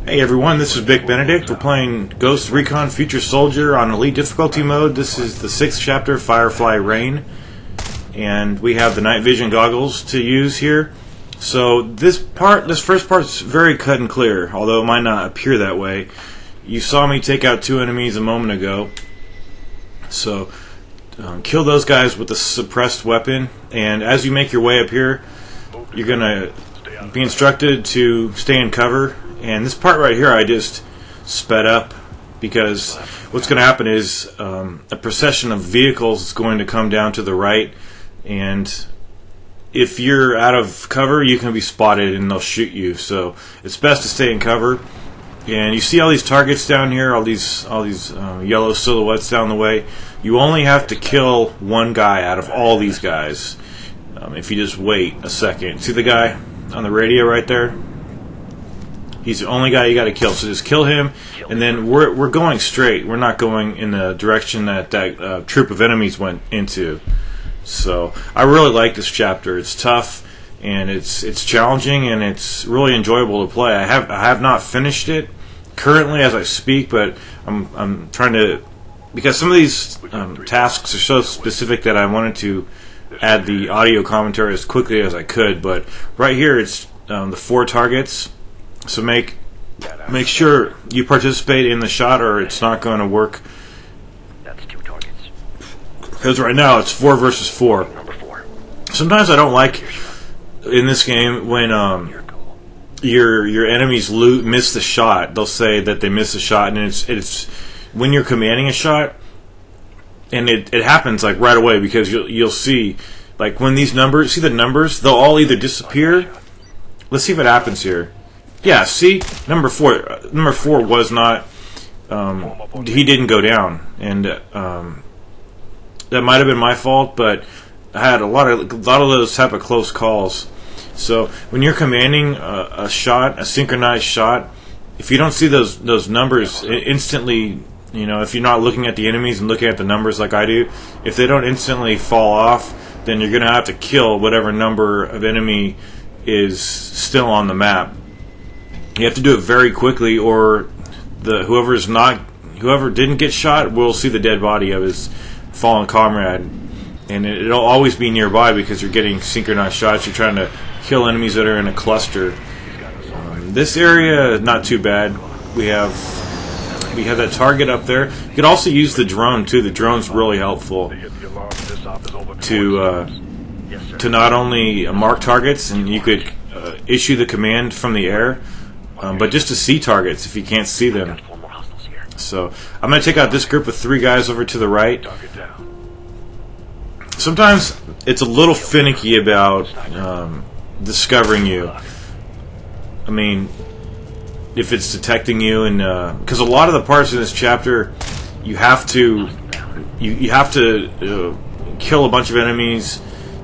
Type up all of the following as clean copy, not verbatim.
Hey everyone, this is Vic Benedict. We're playing Ghost Recon Future Soldier on Elite Difficulty Mode. This is the 6th chapter, Firefly Rain. And we have the night vision goggles to use here. So this first part's very cut and clear, although it might not appear that way. You saw me take out 2 enemies a moment ago. So kill those guys with a suppressed weapon. And as you make your way up here, you're going to be instructed to stay in cover. And this part right here I just sped up because what's going to happen is a procession of vehicles is going to come down to the right, and if you're out of cover you can be spotted and they'll shoot you, so it's best to stay in cover. And you see all these targets down here, all these yellow silhouettes down the way. You only have to kill one guy out of all these guys if you just wait a second. See the guy on the radio right there? He's the only guy you got to kill, so just kill him, and then we're going straight. We're not going in the direction that troop of enemies went into. So I really like this chapter. It's tough and it's challenging and it's really enjoyable to play. I have not finished it currently as I speak, but I'm trying to, because some of these tasks are so specific that I wanted to add the audio commentary as quickly as I could. But right here it's the 4 targets. So make sure you participate in the shot or it's not going to work. That's 2 targets. Because right now it's 4 versus 4. Sometimes I don't like in this game when your enemies miss the shot. They'll say that they miss the shot, and it's when you're commanding a shot, and it happens like right away, because you'll see like when these numbers, see the numbers, they'll all either disappear. Let's see if it happens here. Yeah, see, number 4 was not. He didn't go down, and that might have been my fault. But I had a lot of those type of close calls. So when you're commanding a shot, a synchronized shot, if you don't see those numbers instantly, if you're not looking at the enemies and looking at the numbers like I do, if they don't instantly fall off, then you're going to have to kill whatever number of enemy is still on the map. You have to do it very quickly, or whoever didn't get shot will see the dead body of his fallen comrade, and it'll always be nearby because you're getting synchronized shots. You're trying to kill enemies that are in a cluster. This area is not too bad. We have that target up there. You could also use the drone too. The drone's really helpful to not only mark targets, and you could issue the command from the air. But just to see targets if you can't see them. So I'm going to take out this group of 3 guys over to the right. Sometimes it's a little finicky about discovering you. I mean, if it's detecting you, and because a lot of the parts in this chapter, you have to kill a bunch of enemies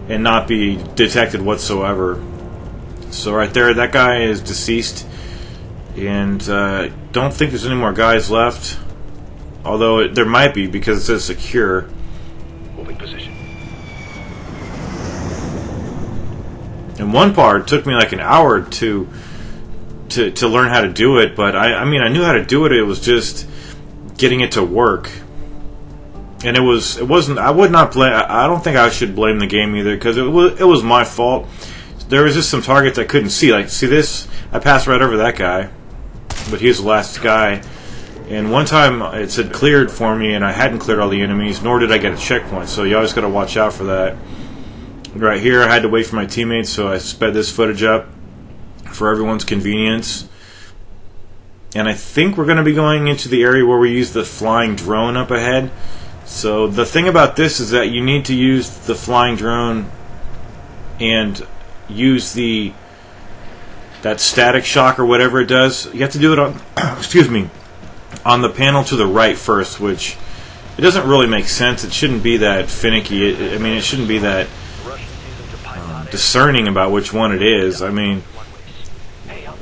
and not be detected whatsoever. So right there, that guy is deceased. And don't think there's any more guys left, although there might be because it says secure. Moving position. And one part took me like an hour to learn how to do it, but I mean I knew how to do it. It was just getting it to work, and it wasn't. I would not blame. I don't think I should blame the game either, because it was my fault. There was just some targets I couldn't see. Like, see this? I passed right over that guy, but he was the last guy. And one time it said cleared for me, and I hadn't cleared all the enemies, nor did I get a checkpoint. So you always got to watch out for that. Right here, I had to wait for my teammates, so I sped this footage up for everyone's convenience. And I think we're going to be going into the area where we use the flying drone up ahead. So the thing about this is that you need to use the flying drone and use that static shock or whatever it does. You have to do it on on the panel to the right first, which it doesn't really make sense. It shouldn't be that finicky. It shouldn't be that discerning about which one it is. I mean,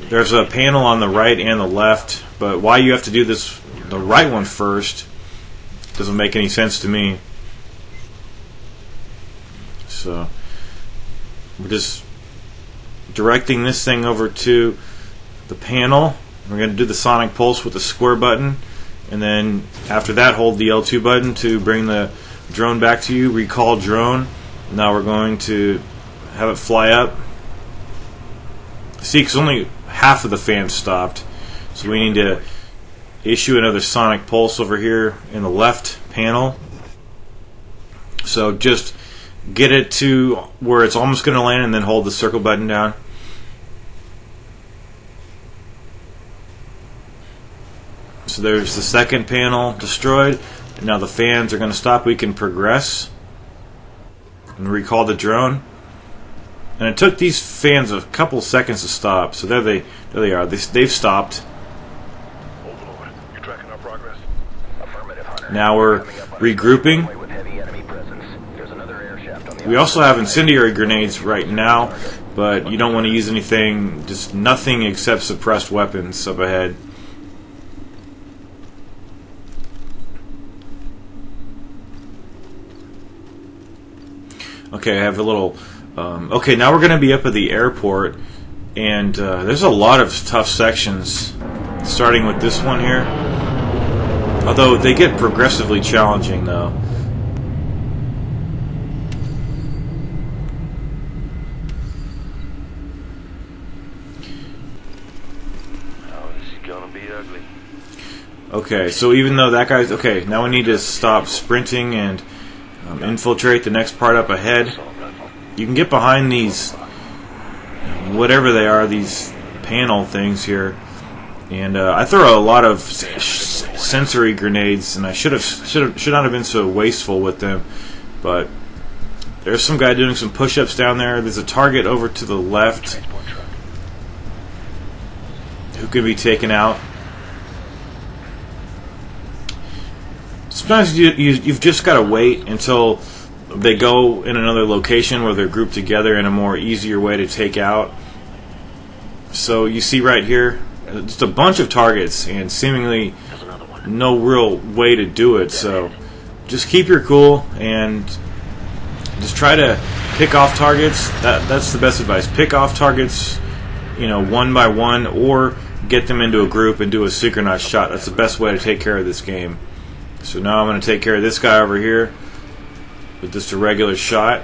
there's a panel on the right and the left, but why you have to do the right one first doesn't make any sense to me. So we're just directing this thing over to the panel We're going to do the sonic pulse with the square button, and then after that hold the L2 button to bring the drone back to you. Recall drone. Now we're going to have it fly up. See, because only half of the fans stopped, so we need to issue another sonic pulse over here in the left panel. So just get it to where it's almost going to land and then hold the circle button down. So there's the second panel destroyed. And now the fans are going to stop. We can progress and recall the drone. And it took these fans a couple seconds to stop. So there they are. They've stopped. Over. You tracking our progress? Affirmative, Hunter. Now we're regrouping. With heavy enemy presence. There's another air shaft on the We also have incendiary grenades right now, but you don't want to use anything, just nothing except suppressed weapons up ahead. Okay, I have a little... okay, now we're going to be up at the airport, and there's a lot of tough sections, starting with this one here. Although they get progressively challenging, though. Oh, this is gonna be ugly. Okay, so even though that guy's... Okay, now we need to stop sprinting and infiltrate the next part up ahead. You can get behind these, whatever they are, these panel things here. And I throw a lot of sensory grenades, and I should not have been so wasteful with them. But there's some guy doing some push-ups down there. There's a target over to the left who could be taken out. Sometimes you've just got to wait until they go in another location where they're grouped together in a more easier way to take out. So you see right here, just a bunch of targets and seemingly no real way to do it. So just keep your cool and just try to pick off targets. That's the best advice. Pick off targets, one by one, or get them into a group and do a synchronized shot. That's the best way to take care of this game. So now I'm going to take care of this guy over here with just a regular shot.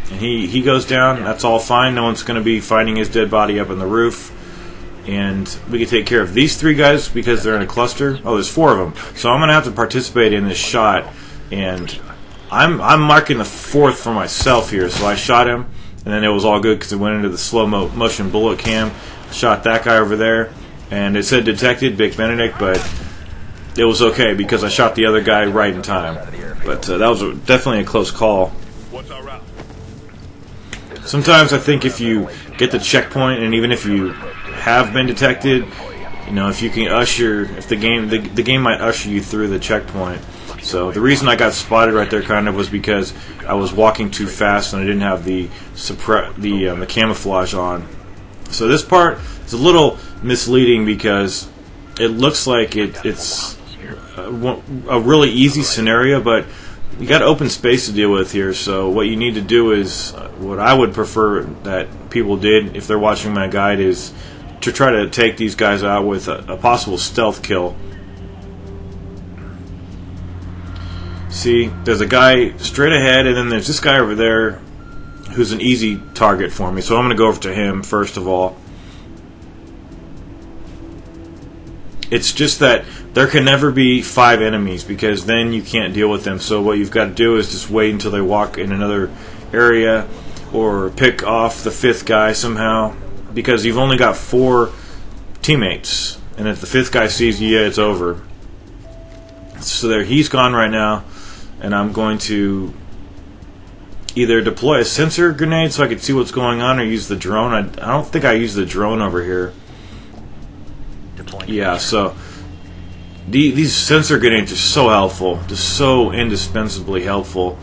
And he goes down. That's all fine. No one's going to be finding his dead body up on the roof. And we can take care of these three guys because they're in a cluster. Oh, there's four of them. So I'm going to have to participate in this shot. And I'm marking the fourth for myself here. So I shot him. And then it was all good because it went into the slow motion bullet cam. Shot that guy over there. And it said detected, Big Benedict, but it was okay because I shot the other guy right in time. But that was definitely a close call. What's our route? Sometimes I think if you get the checkpoint, and even if you have been detected, if you can if the game might usher you through the checkpoint. So the reason I got spotted right there kind of was because I was walking too fast and I didn't have the camouflage on. So this part is a little misleading because it looks like it's a really easy scenario, but you got open space to deal with here. So what you need to do is what I would prefer that people did if they're watching my guide is to try to take these guys out with a possible stealth kill. See, there's a guy straight ahead, and then there's this guy over there who's an easy target for me. So I'm going to go over to him first of all. It's just that there can never be 5 enemies because then you can't deal with them. So what you've got to do is just wait until they walk in another area or pick off the 5th guy somehow because you've only got 4 teammates. And if the 5th guy sees you, it's over. So there, he's gone right now. And I'm going to either deploy a sensor grenade so I can see what's going on or use the drone. I don't think I use the drone over here. Yeah, so these sensor grenades are so helpful, just so indispensably helpful.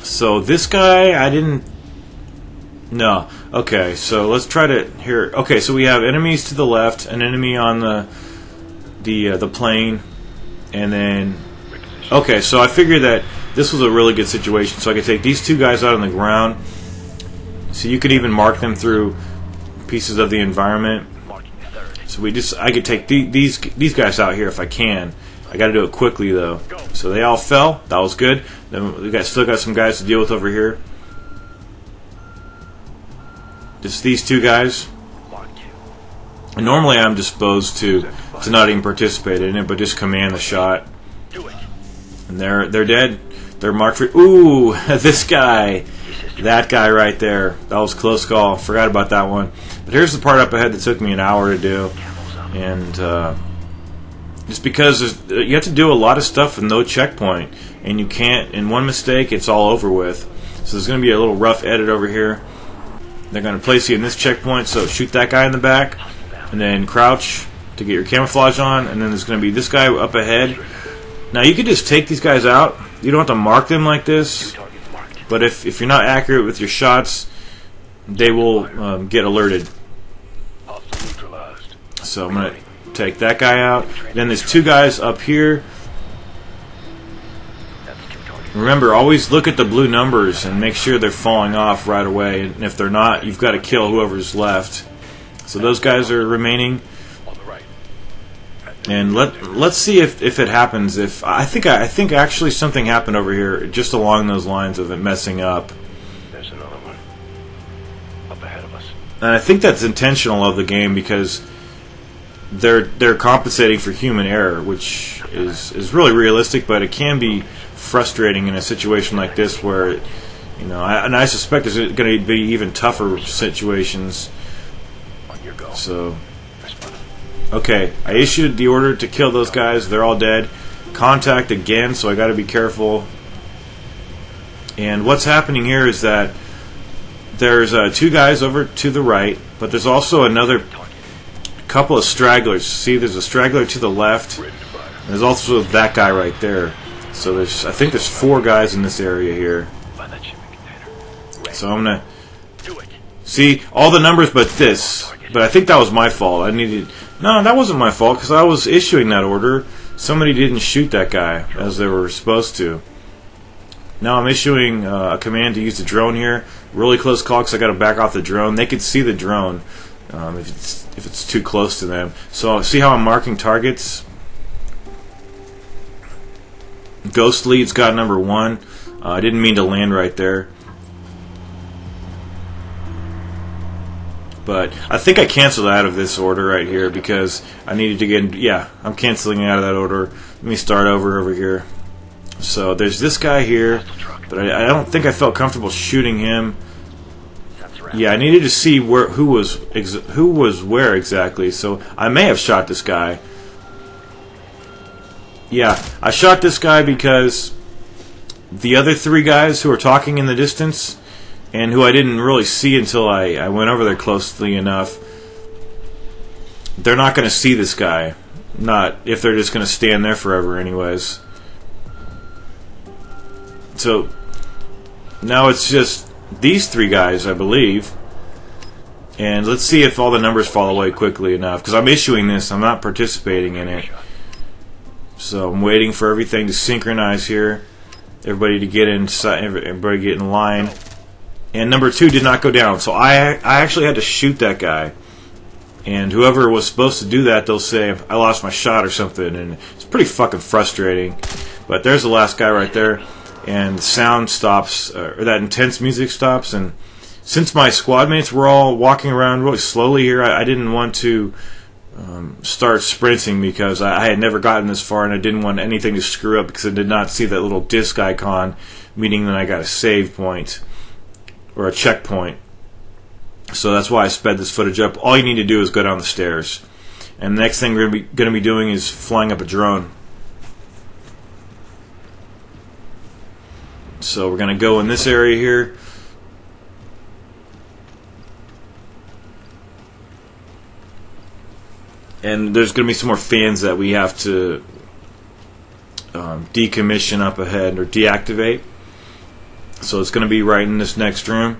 So this guy, I didn't... No. Okay, so let's try to... Here. Okay, so we have enemies to the left, an enemy on the plane, and then... Okay, so I figured that this was a really good situation, so I could take these 2 guys out on the ground. So you could even mark them through pieces of the environment. So I could take these guys out here if I can. I got to do it quickly though. So they all fell. That was good. Then we still got some guys to deal with over here. Just these two guys. And normally I'm disposed to not even participate in it, but just command the shot. And they're dead. They're marked for. Ooh, this guy, that guy right there. That was a close call. Forgot about that one. But here's the part up ahead that took me an hour to do, and just because you have to do a lot of stuff with no checkpoint, and you can't. In one mistake, it's all over with. So there's going to be a little rough edit over here. They're going to place you in this checkpoint. So shoot that guy in the back, and then crouch to get your camouflage on, and then there's going to be this guy up ahead. Now you could just take these guys out. You don't have to mark them like this. But if you're not accurate with your shots, they will get alerted. So I'm going to take that guy out. Then there's two guys up here. Remember, always look at the blue numbers and make sure they're falling off right away. And if they're not, you've got to kill whoever's left. So those guys are remaining. And let's see if it happens. If I think actually something happened over here, just along those lines of it messing up. There's another one up ahead of us. And I think that's intentional of the game because they're compensating for human error, which is really realistic, but it can be frustrating in a situation like this where, you know, I suspect there's going to be even tougher situations. On your go. So. Okay, I issued the order to kill those guys. They're all dead. Contact again, so I got to be careful. And what's happening here is that there's two guys over to the right, but there's also another couple of stragglers. See, there's a straggler to the left. And there's also that guy right there. So I think there's four guys in this area here. So I'm gonna see all the numbers, but this. But I think that was my fault. No, that wasn't my fault because I was issuing that order. Somebody didn't shoot that guy as they were supposed to. Now I'm issuing a command to use the drone here. Really close call because I got to back off the drone. They could see the drone if it's too close to them. So see how I'm marking targets? Ghost lead's got number 1. I didn't mean to land right there. But I think I canceled out of this order right here because I needed to get. Yeah, I'm canceling out of that order. Let me start over here. So there's this guy here, but I don't think I felt comfortable shooting him. Yeah, I needed to see who was where exactly. So I may have shot this guy. Yeah, I shot this guy because the other 3 guys who were talking in the distance, and who I didn't really see until I went over there closely enough, they're not going to see this guy. Not if they're just going to stand there forever anyways. So now it's just these 3 guys, I believe. And let's see if all the numbers fall away quickly enough. Because I'm issuing this, I'm not participating in it. So I'm waiting for everything to synchronize here. Everybody to get inside, everybody get in line. And number 2 did not go down, so I actually had to shoot that guy. And whoever was supposed to do that, they'll say I lost my shot or something, and it's pretty fucking frustrating. But there's the last guy right there, and the sound stops, or that intense music stops. And since my squad mates were all walking around really slowly here, I didn't want to start sprinting because I had never gotten this far, and I didn't want anything to screw up because I did not see that little disc icon, meaning that I got a save point. Or a checkpoint. So that's why I sped this footage up. All you need to do is go down the stairs. And the next thing we're going to be doing is flying up a drone. So we're going to go in this area here. And there's going to be some more fans that we have to decommission up ahead or deactivate. So it's going to be right in this next room.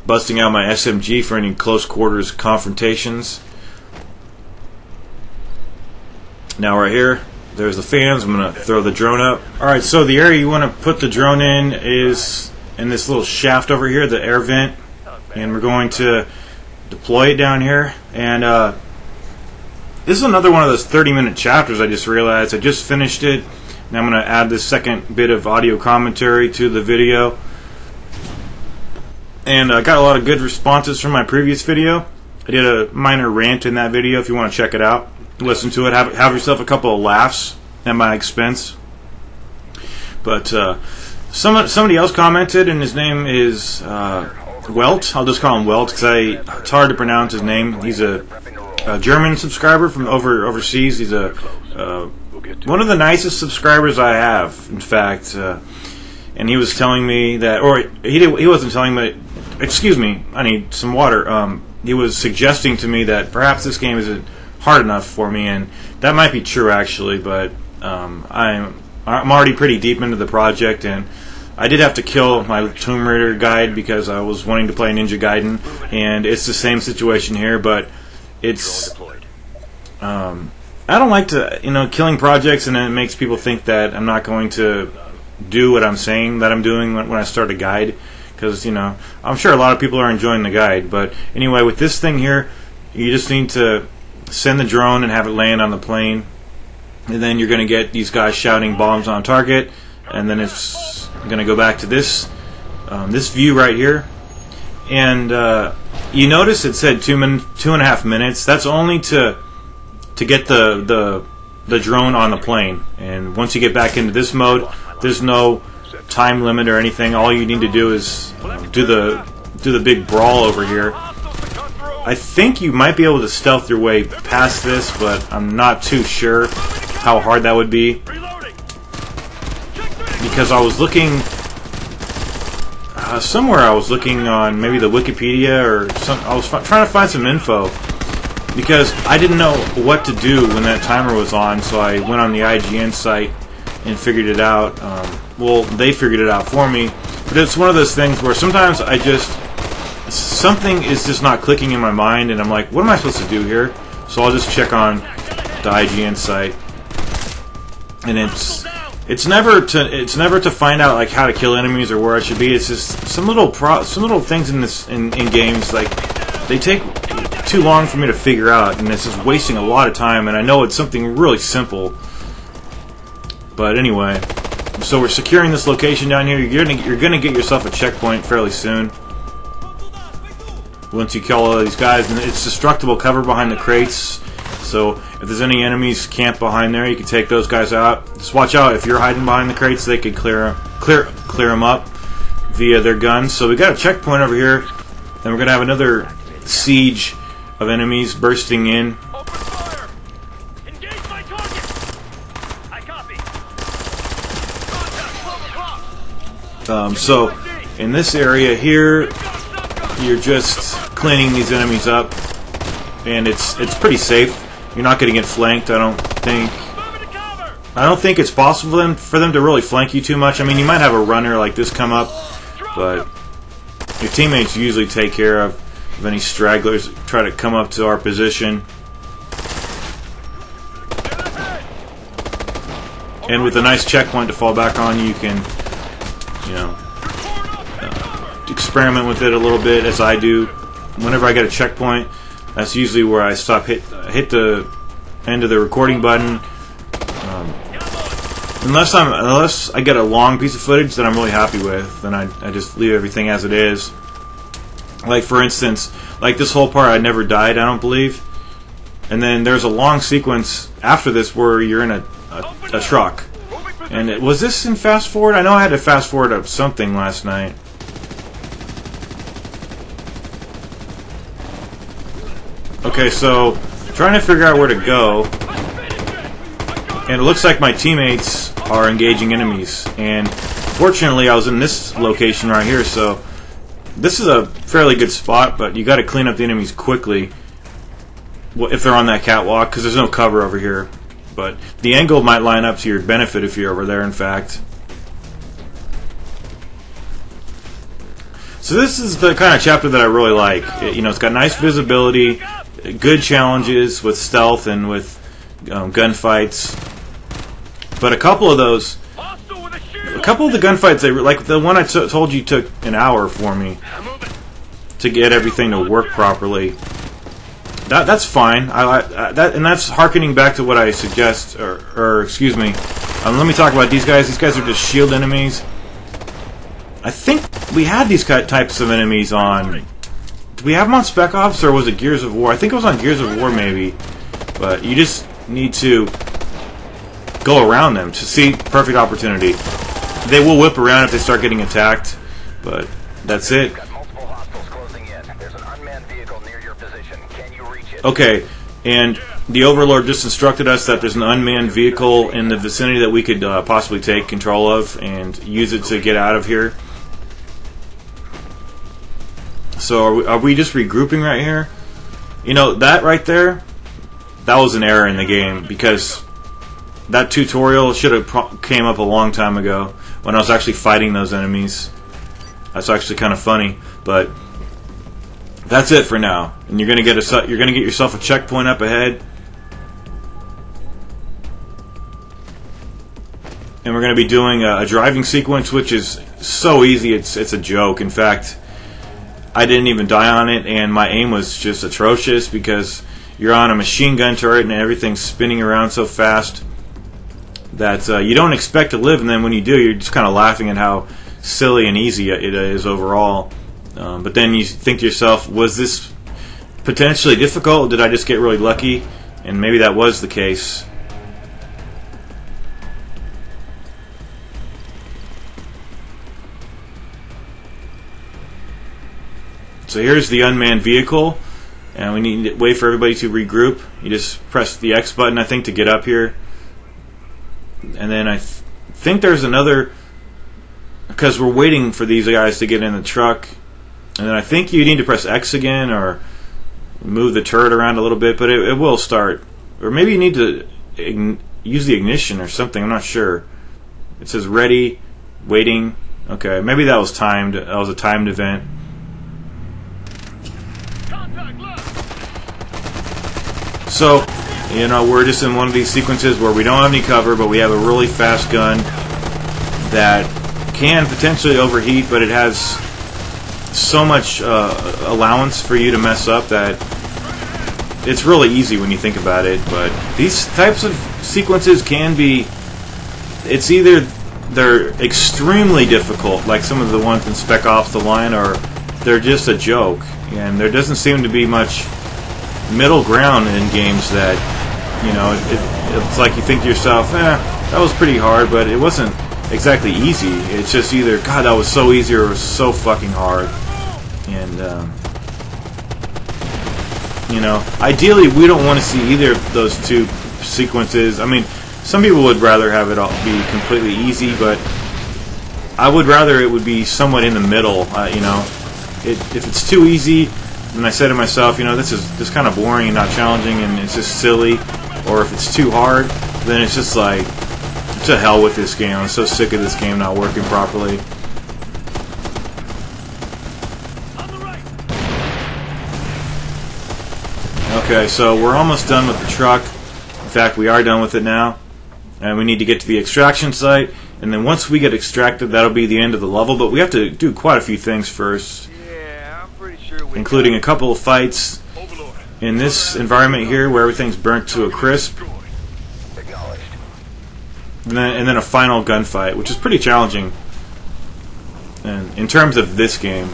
Busting out my SMG for any close quarters confrontations. Now right here, there's the fans. I'm going to throw the drone up. Alright, so the area you want to put the drone in is in this little shaft over here, the air vent. and we're going to deploy it down here. And this is another one of those 30-minute chapters. I just realized I just finished it. Now I'm going to add this second bit of audio commentary to the video. And I got a lot of good responses from my previous video. I did a minor rant in that video. If you want to check it out, listen to it, have yourself a couple of laughs at my expense. But somebody else commented, and his name is Welt. I'll just call him Welt because it's hard to pronounce his name. He's a German subscriber from overseas. He's one of the nicest subscribers I have, in fact. And he was telling me that, or he wasn't telling me. Excuse me, I need some water. He was suggesting to me that perhaps this game isn't hard enough for me, and that might be true actually. But I'm already pretty deep into the project, and I did have to kill my Tomb Raider guide because I was wanting to play Ninja Gaiden, and it's the same situation here. But it's I don't like to killing projects, and then it makes people think that I'm not going to do what I'm saying that I'm doing when I start a guide. Because, I'm sure a lot of people are enjoying the guide. But anyway, with this thing here, you just need to send the drone and have it land on the plane. And then you're going to get these guys shouting bombs on target. And then it's going to go back to this view right here. And you notice it said 2.5 minutes. That's only to get the drone on the plane. And once you get back into this mode, there's no time limit or anything. All you need to do is do the big brawl over here. I think you might be able to stealth your way past this, but I'm not too sure how hard that would be, because I was looking somewhere. I was looking on maybe the Wikipedia or some. I was trying to find some info because I didn't know what to do when that timer was on, so I went on the IGN site and figured it out. Well, they figured it out for me. But it's one of those things where sometimes something is just not clicking in my mind, and I'm like, what am I supposed to do here? So I'll just check on the IGN site, and it's never to find out like how to kill enemies or where I should be. It's just some little things in games, like they take too long for me to figure out, and it's just wasting a lot of time. And I know it's something really simple. But anyway, so we're securing this location down here. You're gonna get yourself a checkpoint fairly soon. Once you kill all of these guys, and it's destructible cover behind the crates. So if there's any enemies camped behind there, you can take those guys out. Just watch out if you're hiding behind the crates; they could clear them up via their guns. So we got a checkpoint over here, and we're gonna have another siege of enemies bursting in. So in this area here, you're just cleaning these enemies up, and it's pretty safe. You're not going to get flanked. I don't think it's possible for them to really flank you too much. I mean, you might have a runner like this come up, but your teammates usually take care of any stragglers that try to come up to our position. And with a nice checkpoint to fall back on, you can experiment with it a little bit, as I do. Whenever I get a checkpoint, that's usually where I stop, hit the end of the recording button. Unless I get a long piece of footage that I'm really happy with, then I just leave everything as it is. Like for instance, like this whole part, I never died, I don't believe. And then there's a long sequence after this where you're in a truck. And was this in fast forward? I know I had to fast forward up something last night. Okay, so trying to figure out where to go, and it looks like my teammates are engaging enemies. And fortunately, I was in this location right here, so this is a fairly good spot. But you got to clean up the enemies quickly if they're on that catwalk, because there's no cover over here. But the angle might line up to your benefit if you're over there, in fact. So this is the kind of chapter that I really like. It's got nice visibility, good challenges with stealth and with gunfights. But a couple of the gunfights, like the one I told you took an hour for me to get everything to work properly. That's fine. That, and that's harkening back to what I suggest, or excuse me. Let me talk about these guys. These guys are just shield enemies. I think we had these types of enemies on. Did we have them on Spec Ops, or was it Gears of War? I think it was on Gears of War, maybe. But you just need to go around them to see perfect opportunity. They will whip around if they start getting attacked, but that's it. Okay, and the Overlord just instructed us that there's an unmanned vehicle in the vicinity that we could possibly take control of and use it to get out of here. So are we just regrouping right here? You know, that right there, that was an error in the game, because that tutorial should have came up a long time ago when I was actually fighting those enemies. That's actually kind of funny, but that's it for now. And you're gonna get yourself a checkpoint up ahead, and we're gonna be doing a driving sequence, which is so easy. It's a joke. In fact, I didn't even die on it, and my aim was just atrocious because you're on a machine gun turret and everything's spinning around so fast that you don't expect to live, and then when you do, you're just kind of laughing at how silly and easy it is overall. But then you think to yourself, was this potentially difficult? Did I just get really lucky? And maybe that was the case. So here's the unmanned vehicle, and we need to wait for everybody to regroup. You just press the X button, I think, to get up here. And then I think there's another, because we're waiting for these guys to get in the truck. And then I think you need to press X again, or move the turret around a little bit, but it will start. Or maybe you need to use the ignition or something, I'm not sure. It says ready, waiting. Okay, maybe that was timed. That was a timed event. So, you know, we're just in one of these sequences where we don't have any cover, but we have a really fast gun that can potentially overheat, but it has so much allowance for you to mess up that it's really easy when you think about it. But these types of sequences can be, it's either they're extremely difficult, like some of the ones in Spec Ops: The Line, or they're just a joke. And there doesn't seem to be much middle ground in games that, you know, it's like you think to yourself, that was pretty hard, but it wasn't exactly easy. It's just either, God, that was so easy, or it was so fucking hard. And, you know, ideally we don't want to see either of those two sequences. I mean, some people would rather have it all be completely easy, but I would rather it would be somewhat in the middle. You know, if it's too easy, and I say to myself, you know, this is kind of boring and not challenging, and it's just silly. Or if it's too hard, then it's just like, to hell with this game. I'm so sick of this game not working properly. Okay, so we're almost done with the truck. In fact, we are done with it now. And we need to get to the extraction site. And then once we get extracted, that'll be the end of the level. But we have to do quite a few things first, including a couple of fights in this environment here where everything's burnt to a crisp, and then a final gunfight, which is pretty challenging and in terms of this game.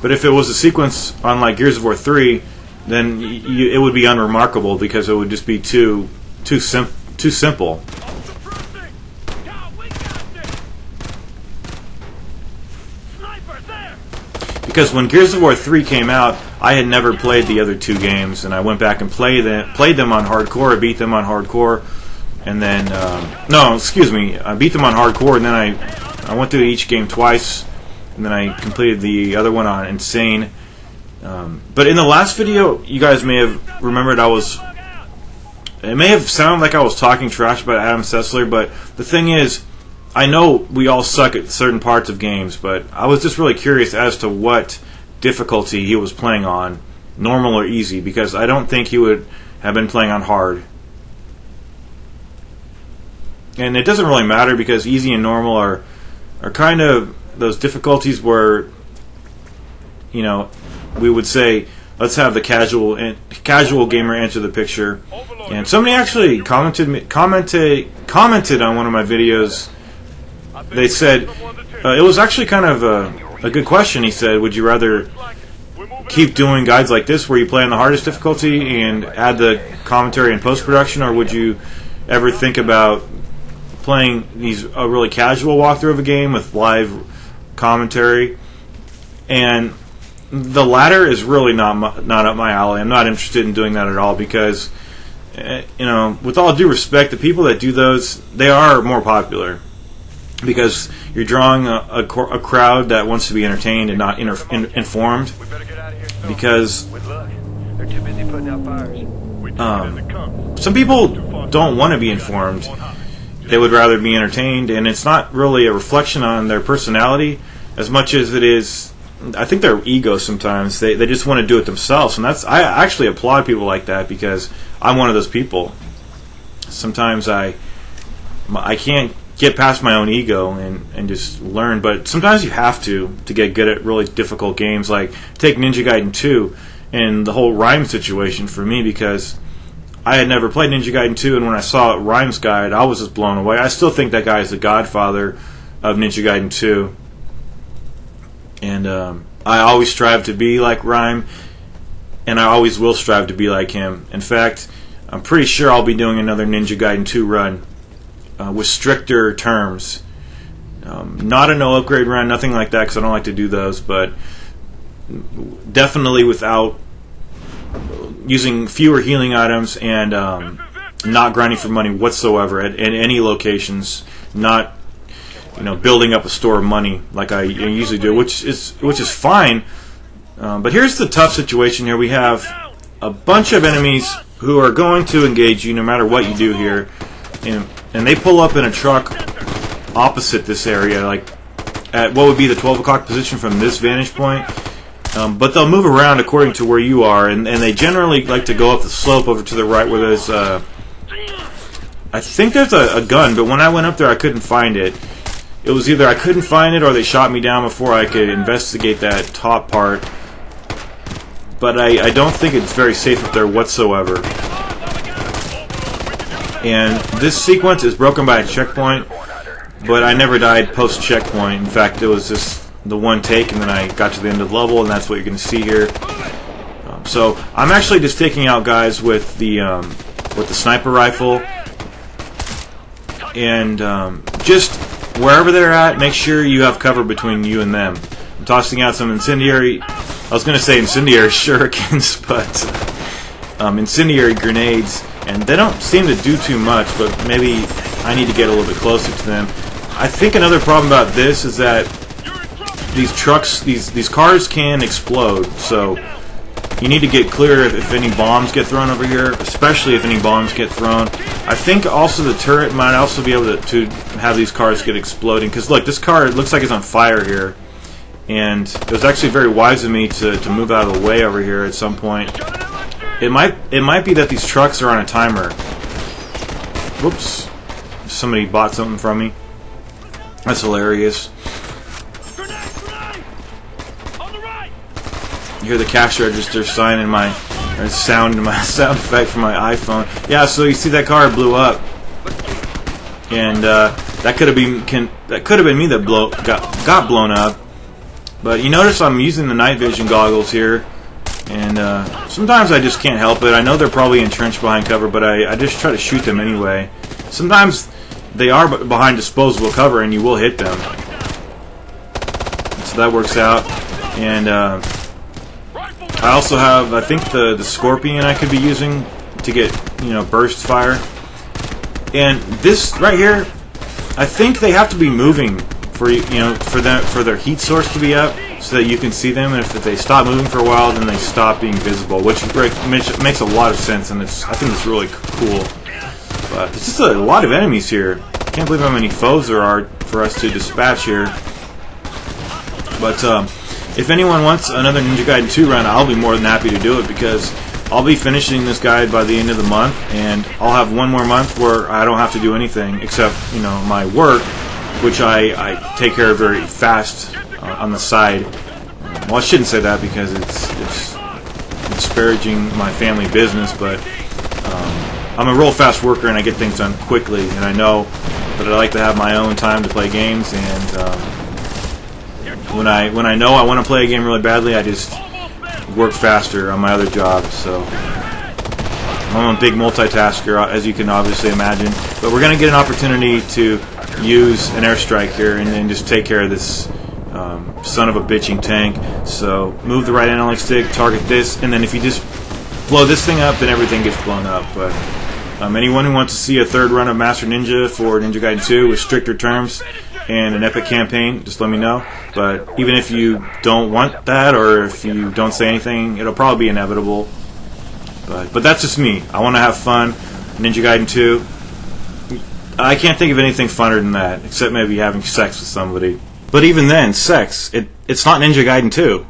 But if it was a sequence on like Gears of War 3, then it would be unremarkable because it would just be too simple. Because when Gears of War 3 came out, I had never played the other two games, and I went back and played them on hardcore. I beat them on hardcore, and then I beat them on hardcore, and then I went through each game twice, and then I completed the other one on Insane. But in the last video, you guys may have remembered it may have sounded like I was talking trash about Adam Sessler, but the thing is, I know we all suck at certain parts of games, but I was just really curious as to what difficulty he was playing on, normal or easy, because I don't think he would have been playing on hard. And it doesn't really matter because easy and normal are kind of those difficulties where, you know, we would say, let's have the casual gamer enter the picture. And somebody actually commented on one of my videos. They said it was actually kind of a good question. He said, would you rather keep doing guides like this where you play on the hardest difficulty and add the commentary and post-production, or would you ever think about playing a really casual walkthrough of a game with live commentary? And the latter is really not up my alley. I'm not interested in doing that at all because, you know, with all due respect, the people that do those, they are more popular because you're drawing a crowd that wants to be entertained and not informed. Because They're too busy putting out fires. some people don't want to be informed. They would rather be entertained, and it's not really a reflection on their personality as much as it is, I think, their ego sometimes. They just want to do it themselves, and I actually applaud people like that because I'm one of those people. Sometimes I can't get past my own ego and just learn, but sometimes you have to get good at really difficult games. Like take Ninja Gaiden 2 and the whole rhyme situation for me, because I had never played Ninja Gaiden 2, and when I saw Rhyme's guide, I was just blown away. I still think that guy is the godfather of Ninja Gaiden 2, and I always strive to be like Rhyme, and I always will strive to be like him. In fact, I'm pretty sure I'll be doing another Ninja Gaiden 2 run with stricter terms. Not a no upgrade run, nothing like that, because I don't like to do those, but definitely without using fewer healing items and not grinding for money whatsoever at any locations. Not, you know, building up a store of money like I usually do, which is fine. But here's the tough situation here. We have a bunch of enemies who are going to engage you no matter what you do here, and they pull up in a truck opposite this area, like at what would be the 12 o'clock position from this vantage point. But they'll move around according to where you are, and they generally like to go up the slope over to the right where there's I think there's a gun, but when I went up there I couldn't find it. It was either I couldn't find it or they shot me down before I could investigate that top part. But I don't think it's very safe up there whatsoever. And this sequence is broken by a checkpoint, but I never died post-checkpoint. In fact, it was just the one take, and then I got to the end of the level, and that's what you're going to see here. So I'm actually just taking out guys with the sniper rifle, and just wherever they're at, make sure you have cover between you and them. I'm tossing out some incendiary. I was going to say incendiary shurikens, but incendiary grenades, and they don't seem to do too much. But maybe I need to get a little bit closer to them. I think another problem about this is that these trucks, these cars can explode, so you need to get clear if any bombs get thrown over here, especially if any bombs get thrown. I think also the turret might also be able to have these cars get exploding, because look, this car, it looks like it's on fire here, and it was actually very wise of me to move out of the way over here at some point. It might be that these trucks are on a timer. Whoops. Somebody bought something from me. That's hilarious. You hear the cash register sign in my sound effect from my iPhone. Yeah, so you see that car blew up, and that could have been me that got blown up. But you notice I'm using the night vision goggles here, and sometimes I just can't help it. I know they're probably entrenched behind cover, but I just try to shoot them anyway. Sometimes they are behind disposable cover, and you will hit them. So that works out, and I also have, I think, the Scorpion I could be using to get, burst fire. And this right here, I think they have to be moving for their heat source to be up so that you can see them. And if they stop moving for a while, then they stop being visible, which makes a lot of sense. And I think it's really cool. But there's just a lot of enemies here. I can't believe how many foes there are for us to dispatch here. But if anyone wants another Ninja Gaiden 2 run, I'll be more than happy to do it, because I'll be finishing this guide by the end of the month, and I'll have one more month where I don't have to do anything except, my work, which I take care of very fast on the side. Well, I shouldn't say that because it's disparaging my family business, but I'm a real fast worker and I get things done quickly, and I know that I like to have my own time to play games, and when I know I want to play a game really badly, I just work faster on my other jobs. So I'm a big multitasker, as you can obviously imagine, but we're going to get an opportunity to use an airstrike here and then just take care of this son of a bitching tank. So move the right analog stick, target this, and then if you just blow this thing up, then everything gets blown up. But anyone who wants to see a third run of Master Ninja for Ninja Gaiden 2 with stricter terms and an epic campaign, just let me know. But even if you don't want that, or if you don't say anything, it'll probably be inevitable. But that's just me. I want to have fun. Ninja Gaiden 2, I can't think of anything funner than that, except maybe having sex with somebody. But even then, sex, it's not Ninja Gaiden 2.